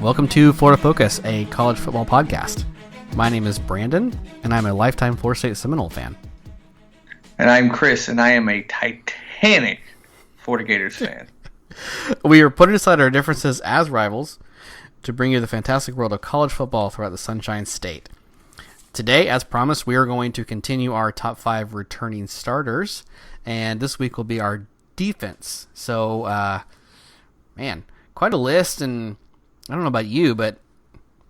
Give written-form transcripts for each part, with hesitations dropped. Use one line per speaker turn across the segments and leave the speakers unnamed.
Welcome to Florida Focus, a college football podcast. My name is Brandon, and I'm a lifetime Florida State Seminole fan.
And I'm Chris, and I am a titanic Florida Gators fan.
We are putting aside our differences as rivals to bring you the fantastic world of college football throughout the Sunshine State. Today, as promised, we are going to continue our top 5 returning starters, and this week will be our defense. So, quite a list, and I don't know about you, but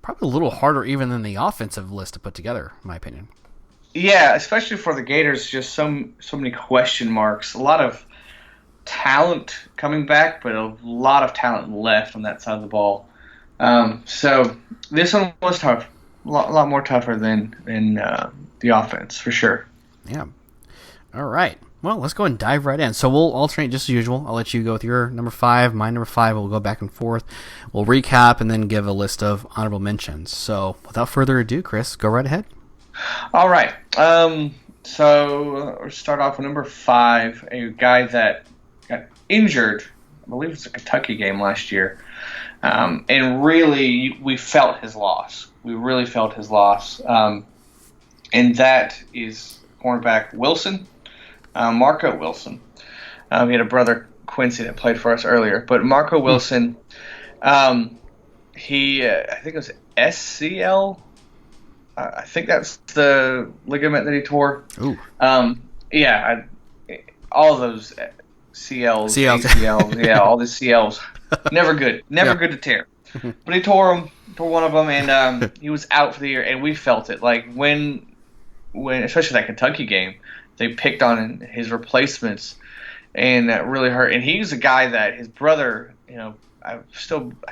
probably a little harder even than the offensive list to put together, in my opinion.
Yeah, especially for the Gators, just so many question marks. A lot of talent coming back, but a lot of talent left on that side of the ball. So this one was tough, a lot more tougher than the offense, for sure.
Yeah. All right. Well, let's go ahead and dive right in. So we'll alternate just as usual. I'll let you go with your number 5, my number 5. We'll go back and forth. We'll recap and then give a list of honorable mentions. So without further ado, Chris, go right ahead.
All right. So we'll start off with number 5, a guy that got injured. I believe it's a Kentucky game last year. And really, we felt his loss. We really felt his loss. And that is cornerback Wilson. Marco Wilson. We had a brother, Quincy, that played for us earlier. But Marco Wilson, he, I think it was SCL. I think that's the ligament that he tore.
Ooh.
All those CLs, ACLs, all the CLs. Never good. Never good to tear. But he tore one of them, and he was out for the year, and we felt it. Like, when especially that Kentucky game, they picked on his replacements, and that really hurt. And he's a guy that his brother, I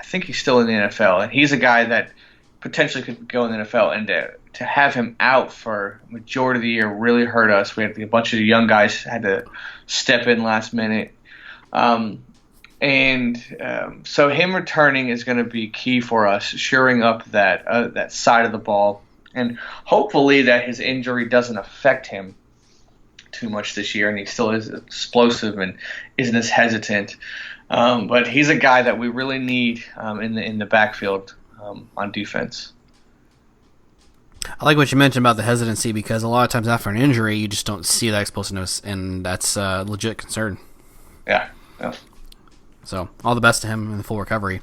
think he's still in the NFL, and he's a guy that potentially could go in the NFL. And to have him out for majority of the year really hurt us. We had a bunch of young guys had to step in last minute, so him returning is going to be key for us, shoring up that side of the ball, and hopefully that his injury doesn't affect him too much this year, and he still is explosive and isn't as hesitant. But he's a guy that we really need in the backfield on defense.
I like what you mentioned about the hesitancy, because a lot of times after an injury, you just don't see that explosiveness, and that's a legit concern.
Yeah.
So all the best to him in the full recovery.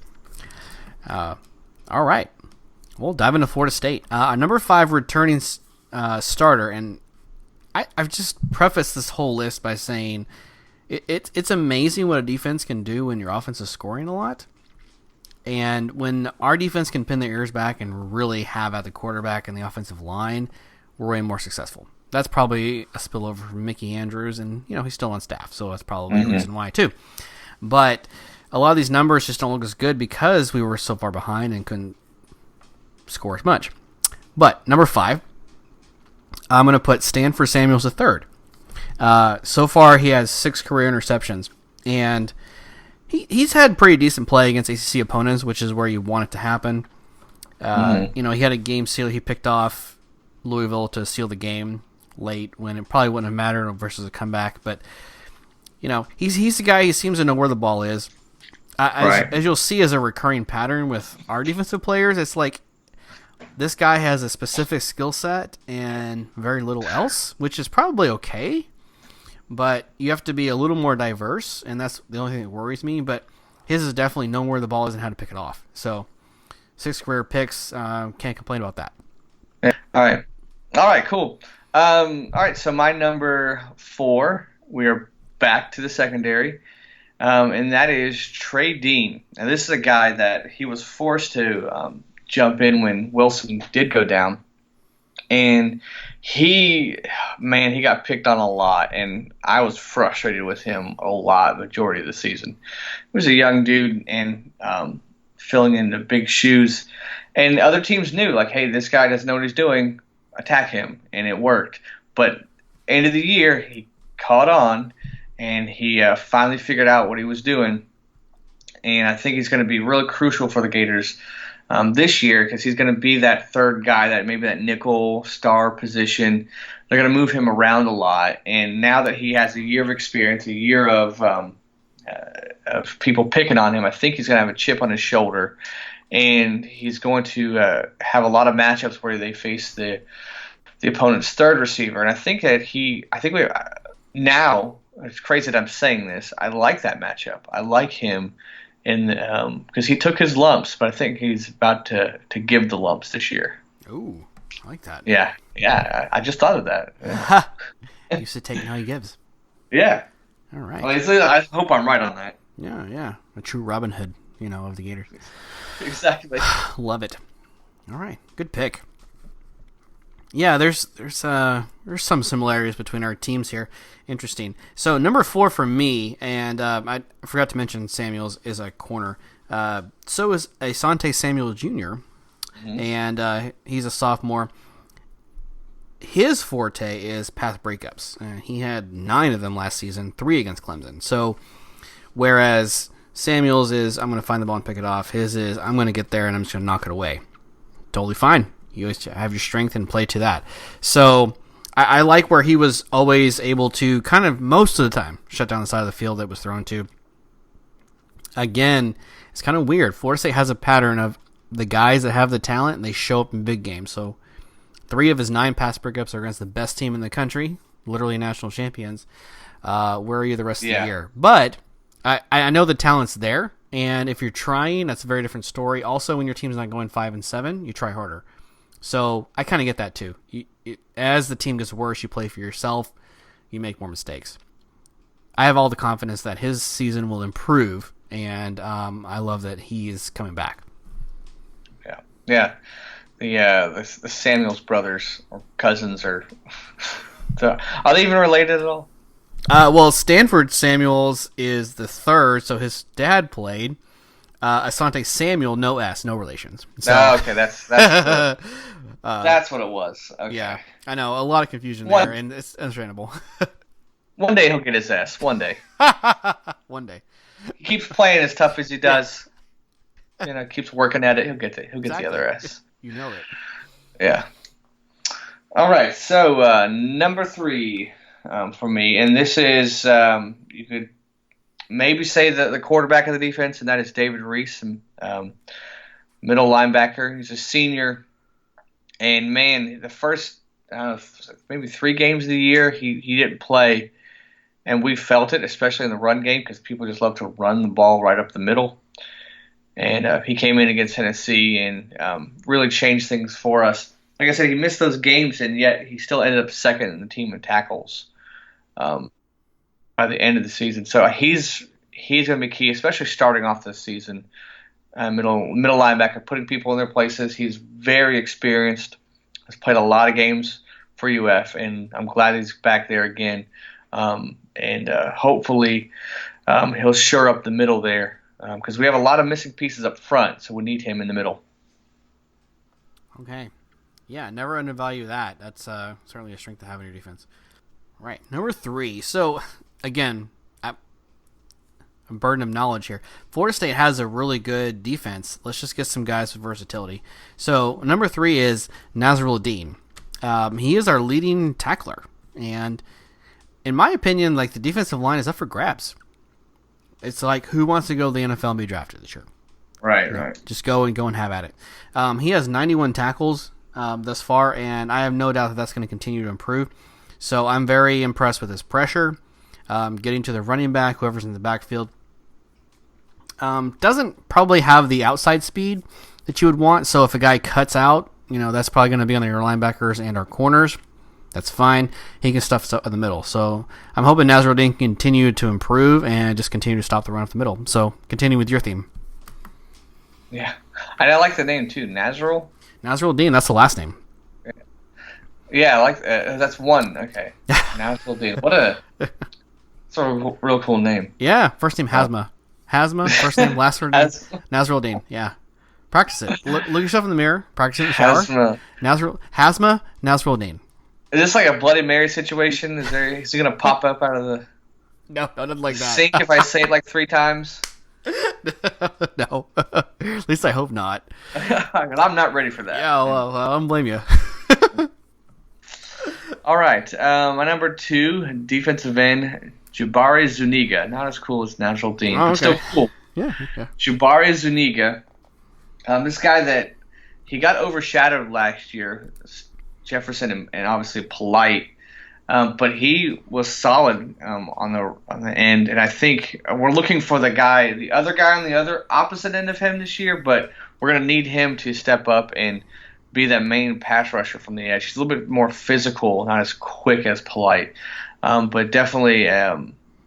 All right. We'll dive into Florida State. Number 5 returning starter, and I've just prefaced this whole list by saying it's amazing what a defense can do when your offense is scoring a lot. And when our defense can pin their ears back and really have at the quarterback and the offensive line, we're way more successful. That's probably a spillover from Mickey Andrews, and he's still on staff, so that's probably a reason why too. But a lot of these numbers just don't look as good because we were so far behind and couldn't score as much. But number 5, I'm going to put Stanford Samuels III. So far, he has 6 career interceptions, and he's had pretty decent play against ACC opponents, which is where you want it to happen. He had a game seal. He picked off Louisville to seal the game late when it probably wouldn't have mattered versus a comeback. But, he's the guy. He seems to know where the ball is. As you'll see as a recurring pattern with our defensive players, it's like this guy has a specific skill set and very little else, which is probably okay. But you have to be a little more diverse, and that's the only thing that worries me. But his is definitely knowing where the ball is and how to pick it off. So 6 career picks, can't complain about that.
Yeah. All right, cool. All right, so my number 4, we are back to the secondary, and that is Trey Dean. And this is a guy that he was forced to jump in when Wilson did go down. And he got picked on a lot, and I was frustrated with him a lot majority of the season. He was a young dude and filling in the big shoes. And other teams knew, like, hey, this guy doesn't know what he's doing, attack him, and it worked. But end of the year, he caught on, and he finally figured out what he was doing. And I think he's going to be really crucial for the Gators this year because he's going to be that third guy, that maybe that nickel star position. They're going to move him around a lot, and now that he has a year of experience, a year of people picking on him, I think he's going to have a chip on his shoulder, and he's going to have a lot of matchups where they face the opponent's third receiver. And I think that now, it's crazy that I'm saying this, I like that matchup. I like him because he took his lumps, but I think he's about to give the lumps this year.
Ooh, I like that.
Yeah, I just thought of that. Yeah.
He used to take how he gives.
Yeah.
All right.
Well, I hope I'm right on that.
Yeah. A true Robin Hood, of the Gators.
Exactly.
Love it. All right. Good pick. Yeah, there's some similarities between our teams here. Interesting. So number 4 for me, and I forgot to mention Samuels is a corner. So is Asante Samuel Jr., and he's a sophomore. His forte is pass breakups. He had 9 of them last season, 3 against Clemson. So whereas Samuels is, I'm going to find the ball and pick it off. His is, I'm going to get there and I'm just going to knock it away. Totally fine. You always have your strength and play to that. So I like where he was always able to kind of most of the time shut down the side of the field that was thrown to. Again, it's kind of weird. Florida State has a pattern of the guys that have the talent and they show up in big games. So 3 of his 9 pass breakups are against the best team in the country, literally national champions. Where are you the rest of the year? But I know the talent's there, and if you're trying, that's a very different story. Also, when your team's not going 5-7, you try harder. So I kind of get that too. As the team gets worse, you play for yourself, you make more mistakes. I have all the confidence that his season will improve, and I love that he is coming back.
Yeah. The Samuels brothers or cousins are they even related at all?
Well, Stanford Samuels is the third, so his dad played. Asante Samuel, no S, no relations. So,
okay, that's what it was. Okay.
Yeah, I know, a lot of confusion there, and it's understandable.
One day he'll get his S. One day.
One day.
He keeps playing as tough as he does. Keeps working at it. He'll get the other S.
You know it.
Yeah. All right. So number 3 for me, and this is you could maybe say the quarterback of the defense, and that is David Reese, middle linebacker. He's a senior, and man, the first maybe 3 games of the year he didn't play, and we felt it, especially in the run game, because people just love to run the ball right up the middle. And he came in against Tennessee and really changed things for us. Like I said, he missed those games, and yet he still ended up second in the team in tackles by the end of the season. So he's going to be key, especially starting off this season. Middle linebacker, putting people in their places. He's very experienced. Has played a lot of games for UF, and I'm glad he's back there again. And hopefully he'll shore up the middle there. Because we have a lot of missing pieces up front, so we need him in the middle.
Okay. Yeah, never undervalue that. That's certainly a strength to have in your defense. Right. Number 3. So, again, I'm a burden of knowledge here. Florida State has a really good defense. Let's just get some guys with versatility. So, number 3 is Nasruddin. He is our leading tackler. And in my opinion, the defensive line is up for grabs. It's like, who wants to go to the NFL and be drafted this year?
Right.
Just go and have at it. He has 91 tackles thus far, and I have no doubt that that's going to continue to improve. So I'm very impressed with his pressure, getting to the running back, whoever's in the backfield. Doesn't probably have the outside speed that you would want, so if a guy cuts out, that's probably going to be on your linebackers and our corners. That's fine. He can stuff in the middle. So I'm hoping Nasruddin can continue to improve and just continue to stop the run up the middle. So continue with your theme.
Yeah. And I like the name too,
Nasruddin, that's the last name.
Yeah, I like that's one. Okay. Nasruddin. It's a real cool name.
Yeah, first name Hazma. Hazma, first name, last name Nasruddin. Yeah. Practice it. Look yourself in the mirror. Practice it in the shower. Hazma, Nasruddin.
Is this like a Bloody Mary situation? Is he gonna pop up out of the
No, nothing like that.
sink if I say it like 3 times?
No. At least I hope not.
I'm not ready for that.
Yeah, well, I don't blame you.
All right. My number 2, defensive end, Jabari Zuniga. Not as cool as Natural Dean,
Oh,
but still
okay.
cool.
Yeah.
Jabari Zuniga. This guy that he got overshadowed last year, Jefferson and obviously Polite. But he was solid on the end, and I think we're looking for the other guy on the other opposite end of him this year. But we're going to need him to step up and be that main pass rusher from the edge. He's a little bit more physical, not as quick as Polite, but definitely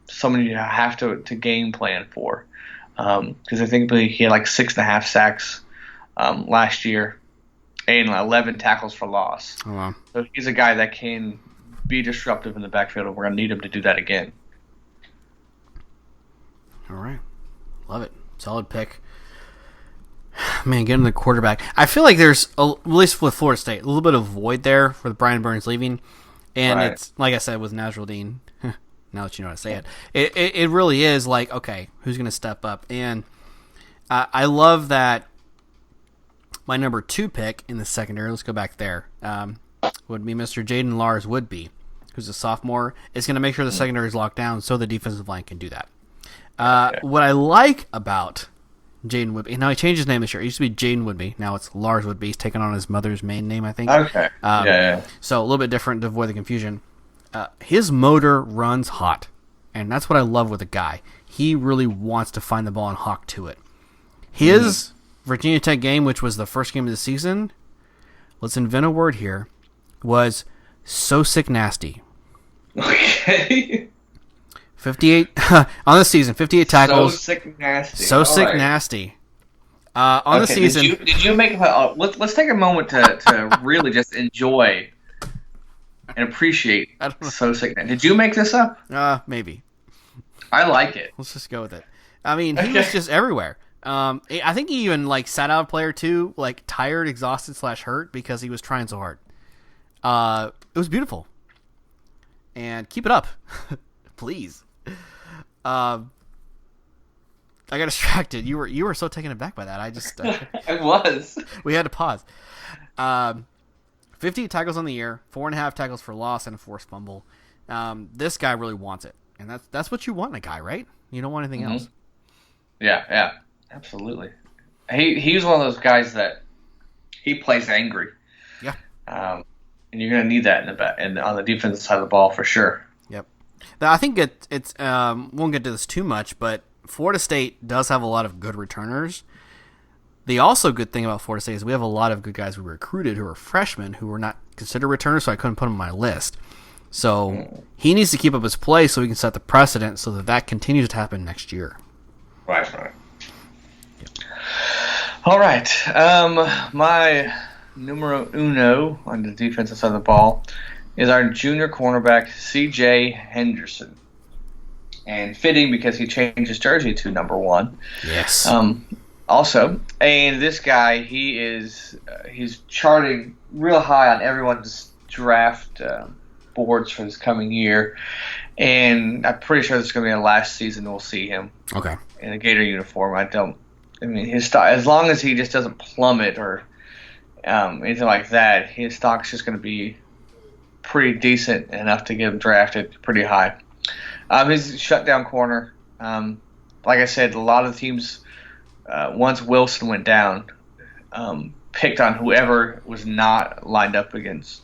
someone you have to game plan for. Because I think he had like 6.5 sacks last year and 11 tackles for loss.
Oh, wow.
So he's a guy that can be disruptive in the backfield, and we're going to need him to do that again.
All right. Love it. Solid pick. Man, getting the quarterback. I feel like there's, at least with Florida State, a little bit of void there for the Brian Burns leaving. And
Right.
It's, like I said, with Natural Dean, now that you know how to say it, it really is like, okay, who's going to step up? And I love that my number 2 pick in the secondary, let's go back there, would be Mr. Jaden Lars Woodby, who's a sophomore, is going to make sure the secondary is locked down so the defensive line can do that. What I like about Jaden Woodby, now he changed his name this year. It used to be Jaden Woodby. Now it's Lars Woodby. He's taken on his mother's maiden name, I think.
Okay. Yeah.
So a little bit different to avoid the confusion. His motor runs hot, and that's what I love with the guy. He really wants to find the ball and hawk to it. His Virginia Tech game, which was the first game of the season, let's invent a word here, was so sick nasty.
Okay.
58 on the season, 58 tackles.
So sick nasty.
So
All
sick
right.
nasty. On the season.
Did you make? Let's take a moment to really just enjoy and appreciate
I don't know.
So sick nasty. Did you make this up?
Maybe.
I like it.
Let's just go with it. I mean, he was just everywhere. I think he even saat out a player too, tired, exhausted / hurt because he was trying so hard. It was beautiful. And keep it up, please. I got distracted. You were so taken aback by that. I just
I was.
we had to pause. 50 tackles on the year, 4.5 tackles for loss, and a forced fumble. This guy really wants it, and that's what you want in a guy, right? You don't want anything else.
Yeah, absolutely. He's one of those guys that he plays angry.
Yeah.
And you're going to need that on the defensive side of the ball for sure.
Yep. I think it's won't get to this too much, but Florida State does have a lot of good returners. The also good thing about Florida State is we have a lot of good guys we recruited who are freshmen who were not considered returners, so I couldn't put them on my list. So he needs to keep up his play so he can set the precedent so that continues to happen next year.
Right. Yep. All right. My numero uno on the defensive side of the ball is our junior cornerback, C.J. Henderson. And fitting because he changed his jersey to number 1.
Yes.
Also, and this guy, he's charting real high on everyone's draft boards for this coming year. And I'm pretty sure this is going to be the last season we'll see him
Okay.
in a Gator uniform. His stock, as long as he just doesn't plummet or anything like that, his stock's just going to be pretty decent enough to get him drafted pretty high. He's a shutdown corner. Like I said, a lot of the teams, once Wilson went down, picked on whoever was not lined up against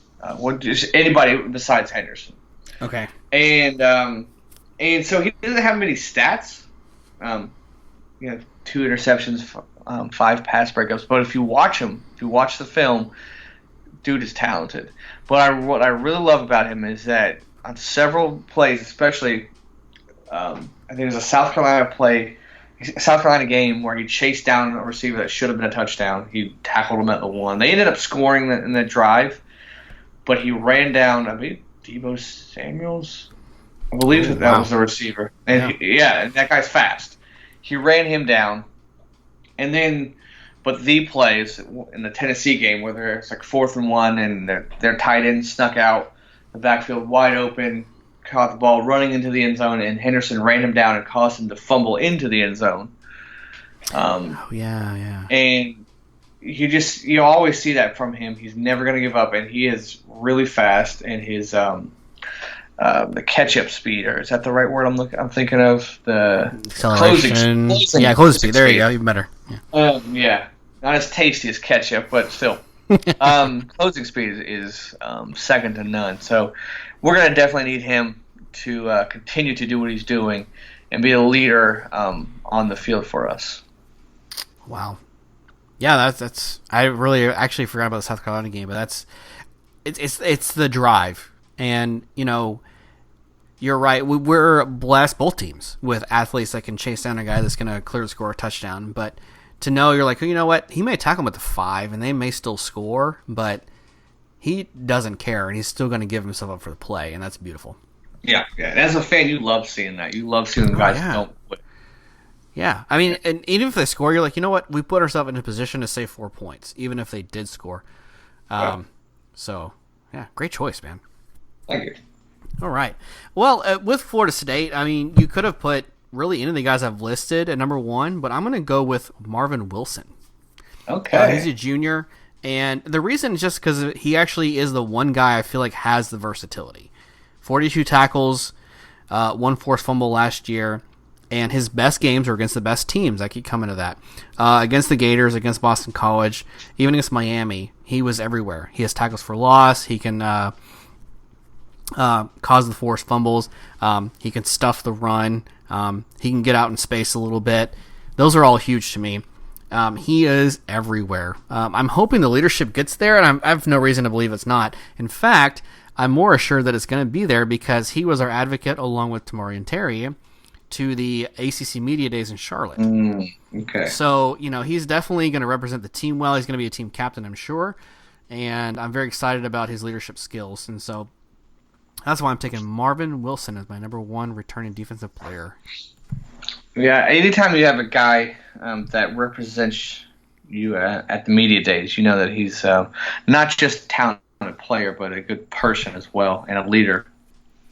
just anybody besides Henderson.
Okay.
And so he doesn't have many stats. 2 interceptions, 5 pass breakups. But if you watch the film, dude is talented. But what I really love about him is that on several plays, especially, I think it was a South Carolina game where he chased down a receiver that should have been a touchdown. He tackled him at the 1. They ended up scoring in the drive, but he ran down, Deebo Samuels? I believe that was the receiver. And and that guy's fast. He ran him down, and then, but the plays in the Tennessee game where there's 4th and 1 and their tight end snuck out the backfield wide open, caught the ball running into the end zone, and Henderson ran him down and caused him to fumble into the end zone.
Oh, yeah.
And you always see that from him. He's never going to give up, and he is really fast. And his the catch-up speed, or is that the right word I'm thinking of? The
Acceleration. Closing speed. There you go. Even better.
Yeah. Not as tasty as ketchup, but still. Closing speed is second to none. So we're going to definitely need him to continue to do what he's doing and be a leader on the field for us.
Wow. Yeah, that's. I really actually forgot about the South Carolina game, but it's the drive, and you're right. We're blessed, both teams, with athletes that can chase down a guy that's going to clearly score a touchdown. But to know, you're like, you know what? He may tackle him at the 5, and they may still score, but he doesn't care, and he's still going to give himself up for the play, and that's beautiful.
Yeah. And as a fan, you love seeing that. You love seeing guys who don't quit.
Yeah, I mean, and even if they score, you're like, you know what? We put ourselves in a position to save 4 points, even if they did score. So, yeah, great choice, man.
Thank you.
All right. Well, with Florida State, I mean, you could have put really any of the guys I've listed at number 1, but I'm going to go with Marvin Wilson.
Okay.
He's a junior, and the reason is just because he actually is the one guy I feel like has the versatility. 42 tackles, 1 forced fumble last year. And his best games are against the best teams. I keep coming to that. Against the Gators, against Boston College, even against Miami, he was everywhere. He has tackles for loss. He can cause the forced fumbles. He can stuff the run. He can get out in space a little bit. Those are all huge to me. He is everywhere. I'm hoping the leadership gets there, and I have no reason to believe it's not. In fact, I'm more assured that it's going to be there because he was our advocate along with Tamorian Terry to the ACC Media Days in Charlotte.
Okay.
So, he's definitely going to represent the team well. He's going to be a team captain, I'm sure. And I'm very excited about his leadership skills. And so that's why I'm taking Marvin Wilson as my number 1 returning defensive player.
Yeah, anytime you have a guy that represents you at the Media Days, you know that he's not just a talented player, but a good person as well and a leader.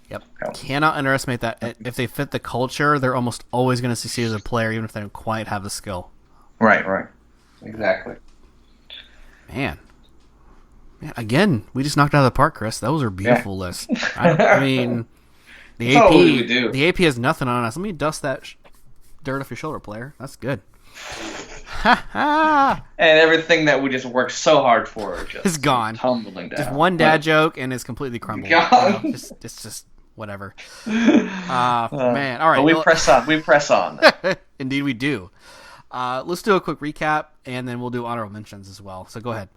Yep. Cannot underestimate that. If they fit the culture, they're almost always going to succeed as a player, even if they don't quite have the skill.
Right. Exactly.
Man, again, we just knocked it out of the park, Chris. Those are beautiful lists. I mean, the AP has nothing on us. Let me dust that dirt off your shoulder, player. That's good.
And everything that we just worked so hard for just
is gone.
Tumbling down.
Just one dad joke and it's completely crumbled.
Gone.
It's just whatever. Man, all right.
But we press on. We press on.
Indeed, we do. Let's do a quick recap, and then we'll do honorable mentions as well. So go ahead.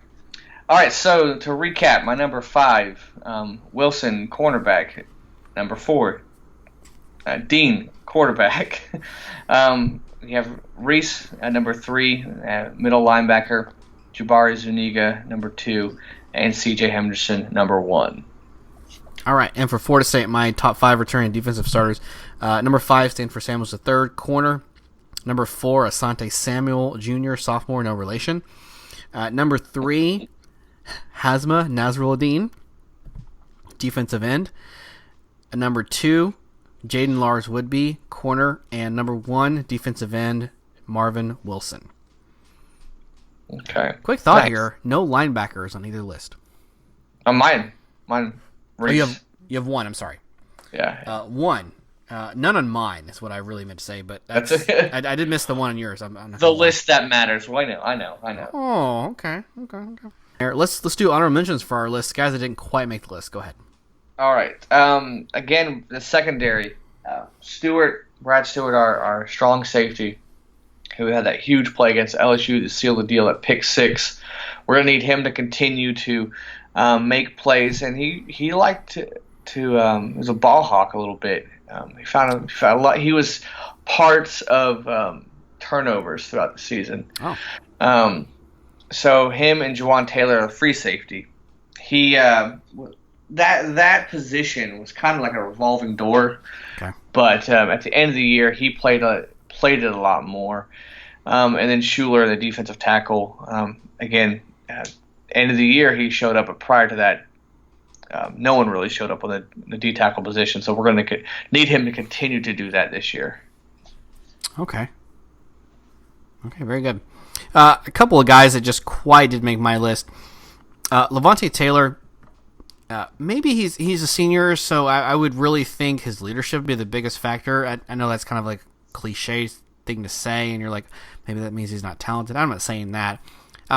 All right. So to recap, my number 5, Wilson, cornerback. Number 4, Dean, quarterback. You have Reese at number 3, middle linebacker. Jabari Zuniga, number 2, and C.J. Henderson, number 1.
All right, and for Florida State, my top 5 returning defensive starters. Number 5, Stanford Samuels III, corner. Number 4, Asante Samuel Jr., sophomore, no relation. Number 3, Hazma Nasruddin, defensive end. Number 2, Jaden Lars Woodby, corner. And number 1, defensive end, Marvin Wilson.
Okay.
Quick thought here, no linebackers on either list.
Mine. Reese.
Oh, you have 1, I'm sorry.
Yeah.
1. None on mine is what I really meant to say, but that's I did miss the 1 on yours. I'm not
the list that matters. Well, I know.
Oh, okay. Here, let's do honorable mentions for our list. Guys that didn't quite make the list. Go ahead.
All right. Again, the secondary. Brad Stewart, our strong safety, who had that huge play against LSU to seal the deal at pick 6. We're going to need him to continue to make plays, and he liked to was a ball hawk a little bit. He found a lot. He was parts of turnovers throughout the season.
Oh.
So him and Juwan Taylor are free safety. He that position was kind of like a revolving door.
Okay.
But at the end of the year, he played it a lot more. And then Schuler, the defensive tackle, again, end of the year he showed up, but prior to that, no one really showed up on the D tackle position. So we're going to need him to continue to do that this year.
Okay. Okay, very good. A couple of guys that just quite did make my list. Levante Taylor, maybe he's a senior, so I would really think his leadership would be the biggest factor. I know that's kind of like a cliche thing to say, and you're like, maybe that means he's not talented. I'm not saying that.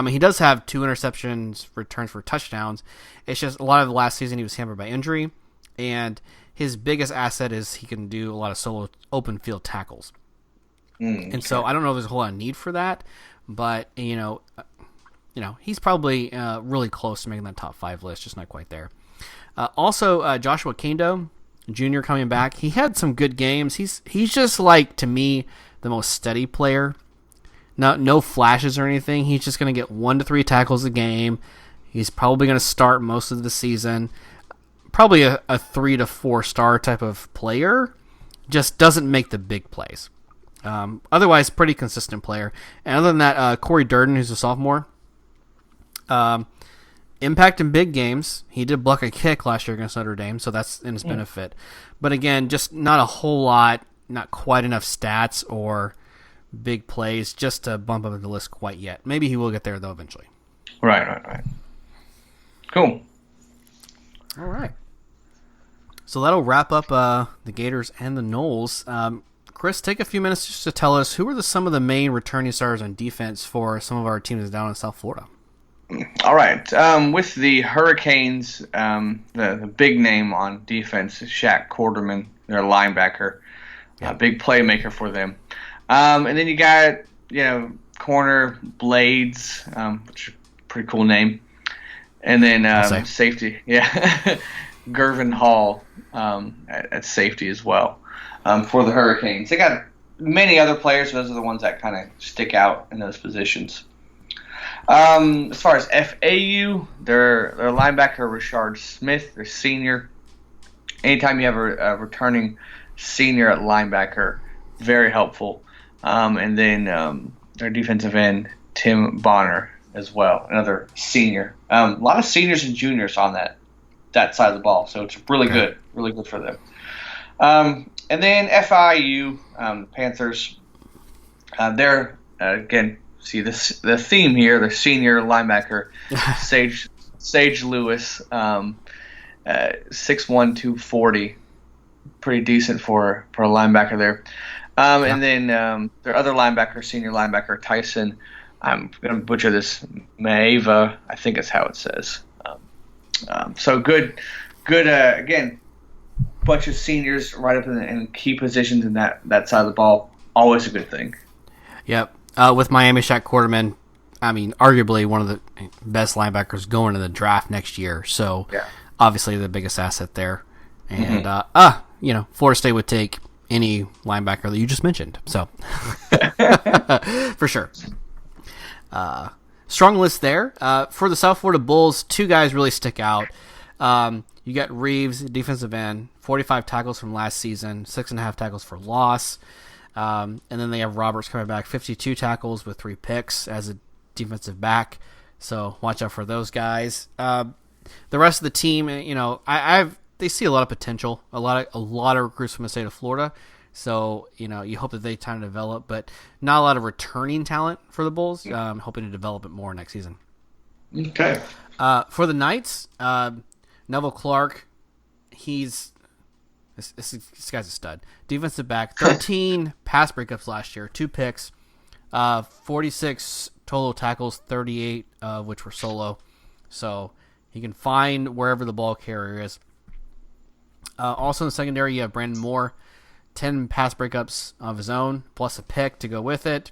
He does have 2 interceptions, returns for touchdowns. It's just a lot of the last season he was hampered by injury, and his biggest asset is he can do a lot of solo open field tackles. And so I don't know if there's a whole lot of need for that, but he's probably really close to making that top 5 list, just not quite there. Also, Joshua Kendo Jr. coming back. He had some good games. He's just like, to me, the most steady player. No flashes or anything. He's just going to get 1 to 3 tackles a game. He's probably going to start most of the season. Probably a 3 to 4 star type of player. Just doesn't make the big plays. Otherwise, pretty consistent player. And other than that, Corey Durden, who's a sophomore, impact in big games. He did block a kick last year against Notre Dame, so that's in his benefit. But again, just not a whole lot, not quite enough stats or big plays just to bump up the list quite yet. Maybe he will get there, though, eventually.
Right. Cool.
All right. So that'll wrap up the Gators and the Noles. Chris, take a few minutes just to tell us who are some of the main returning stars on defense for some of our teams down in South Florida.
All right. With the Hurricanes, the big name on defense is Shaq Quarterman, their linebacker, big playmaker for them. And then you got, corner Blades, which is a pretty cool name. And then safety, Gervin Hall at safety as well for the Hurricanes. They got many other players. Those are the ones that kind of stick out in those positions. As far as FAU, their linebacker Rashard Smith, their senior. Anytime you have a returning senior at linebacker, very helpful. And then their defensive end Tim Bonner as well, another senior. A lot of seniors and juniors on that side of the ball, so it's really good for them. And then FIU Panthers, they're again. See the theme here. The senior linebacker, Sage Lewis, 6'1", 240, pretty decent for a linebacker there. And then their other linebacker, senior linebacker Tyson. I'm gonna butcher this. Maeva, I think is how it says. So good. Again, bunch of seniors right up in key positions in that side of the ball. Always a good thing.
Yep. With Miami, Shaq Quarterman, arguably one of the best linebackers going to the draft next year. So, obviously the biggest asset there. And, Florida State would take any linebacker that you just mentioned. So, for sure. Strong list there. For the South Florida Bulls, 2 guys really stick out. You got Reeves, defensive end, 45 tackles from last season, 6.5 tackles for loss. And then they have Roberts coming back, 52 tackles with 3 picks as a defensive back. So watch out for those guys. The rest of the team, they see a lot of potential. A lot of recruits from the state of Florida. So you hope that they time to develop, but not a lot of returning talent for the Bulls. Hoping to develop it more next season.
Okay.
For the Knights, Neville Clark, This guy's a stud. Defensive back, 13 pass breakups last year, 2 picks, 46 total tackles, 38 of which were solo. So he can find wherever the ball carrier is. Also in the secondary, you have Brandon Moore, 10 pass breakups of his own, plus a pick to go with it,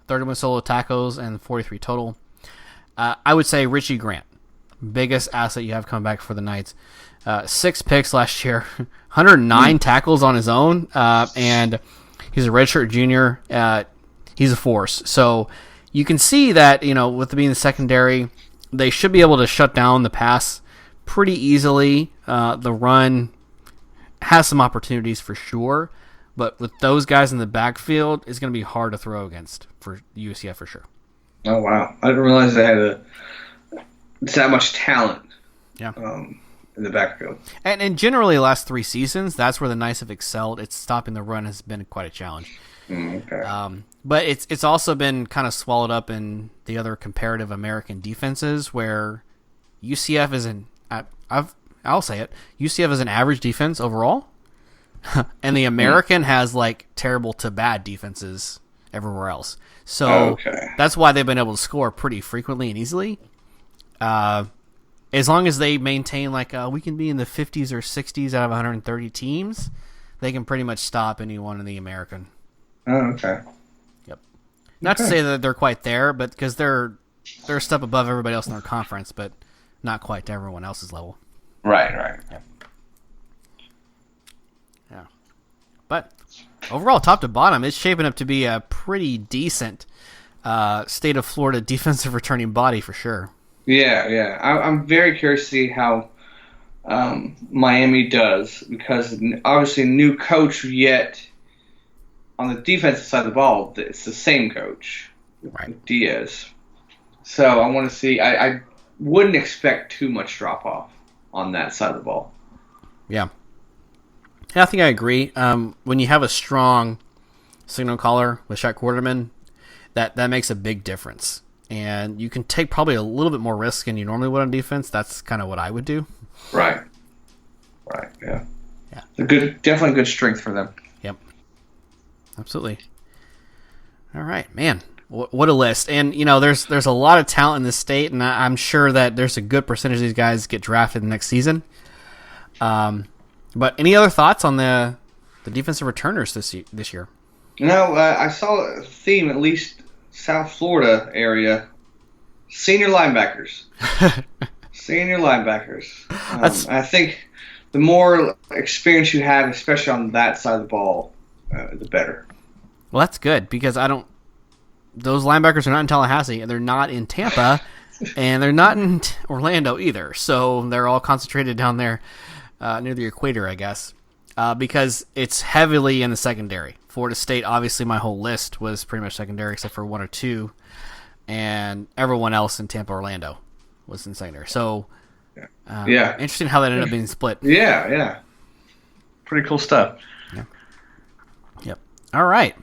31 solo tackles, and 43 total. I would say Richie Grant, biggest asset you have coming back for the Knights. 6 picks last year, 109 tackles on his own, and he's a redshirt junior. He's a force. So you can see that, with being the secondary, they should be able to shut down the pass pretty easily. The run has some opportunities for sure, but with those guys in the backfield, it's going to be hard to throw against for UCF for sure.
Oh, wow. I didn't realize they had that much talent.
Yeah.
in the backfield.
And generally, the last 3 seasons, that's where the Knights have excelled. It's stopping the run has been quite a challenge.
Okay.
But it's also been kind of swallowed up in the other comparative American defenses, where UCF is I'll say it. UCF is an average defense overall, and the American has like terrible to bad defenses everywhere else. So that's why they've been able to score pretty frequently and easily. As long as they maintain like we can be in the 50s or 60s out of 130 teams, they can pretty much stop anyone in the American.
Oh, okay.
Yep. Not to say that they're quite there, but because they're a step above everybody else in their conference, but not quite to everyone else's level.
Right.
Yeah. But overall, top to bottom, it's shaping up to be a pretty decent state of Florida defensive returning body for sure.
Yeah. I'm very curious to see how Miami does, because obviously new coach, yet on the defensive side of the ball, it's the same coach,
right?
Diaz. So I want to see. I wouldn't expect too much drop off on that side of the ball.
Yeah, I think I agree. When you have a strong signal caller with Shaq Quarterman, that makes a big difference. And you can take probably a little bit more risk than you normally would on defense. That's kind of what I would do.
Right. Yeah. Definitely good strength for them.
Yep. Absolutely. All right, man. What a list. And, there's a lot of talent in this state, and I'm sure that there's a good percentage of these guys get drafted next season. But any other thoughts on the defensive returners this year?
No, I saw a theme, at least South Florida area. Senior linebackers. I think the more experience you have, especially on that side of the ball, the better.
Well, that's good, because those linebackers are not in Tallahassee, and they're not in Tampa, and they're not in Orlando either. So they're all concentrated down there near the equator, I guess, because it's heavily in the secondary. Florida State, obviously, my whole list was pretty much secondary except for 1 or 2, and everyone else in Tampa, Orlando was in secondary. So, interesting how that ended up being split.
Yeah. Pretty cool stuff.
Yeah. Yep. All right.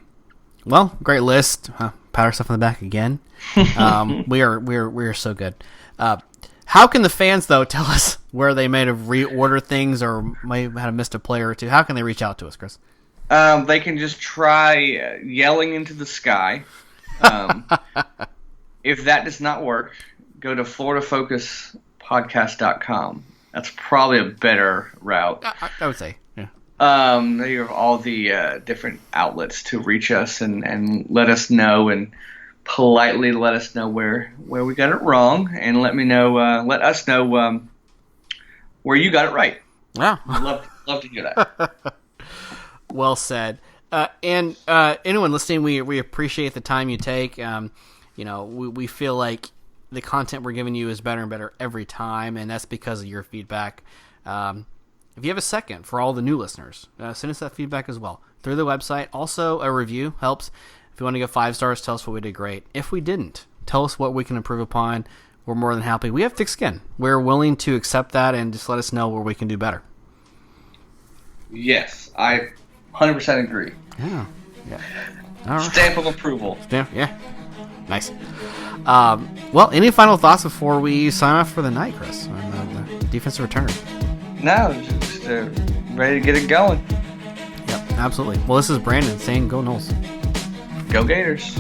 Well, great list. Pat ourselves on the back again. We are so good. How can the fans, though, tell us where they may have reordered things or may have missed a player or two? How can they reach out to us, Chris?
They can just try yelling into the sky. If that does not work, go to FloridaFocusPodcast.com. That's probably a better route.
I would say, yeah.
You have all the different outlets to reach us and let us know, and politely let us know where we got it wrong, and let us know where you got it right.
Wow.
Love to hear that.
Well said. And anyone listening, we appreciate the time you take. We feel like the content we're giving you is better and better every time, and that's because of your feedback. If you have a second for all the new listeners, send us that feedback as well through the website. Also, a review helps. If you want to give 5 stars, tell us what we did great. If we didn't, tell us what we can improve upon. We're more than happy. We have thick skin. We're willing to accept that and just let us know where we can do better.
Yes, I 100% agree.
Yeah. All right.
Stamp of approval.
Yeah. Nice. Well, any final thoughts before we sign off for the night, Chris, on the defensive returner?
No, just ready to get it going.
Yep, absolutely. Well, this is Brandon saying go Noles.
Go Gators.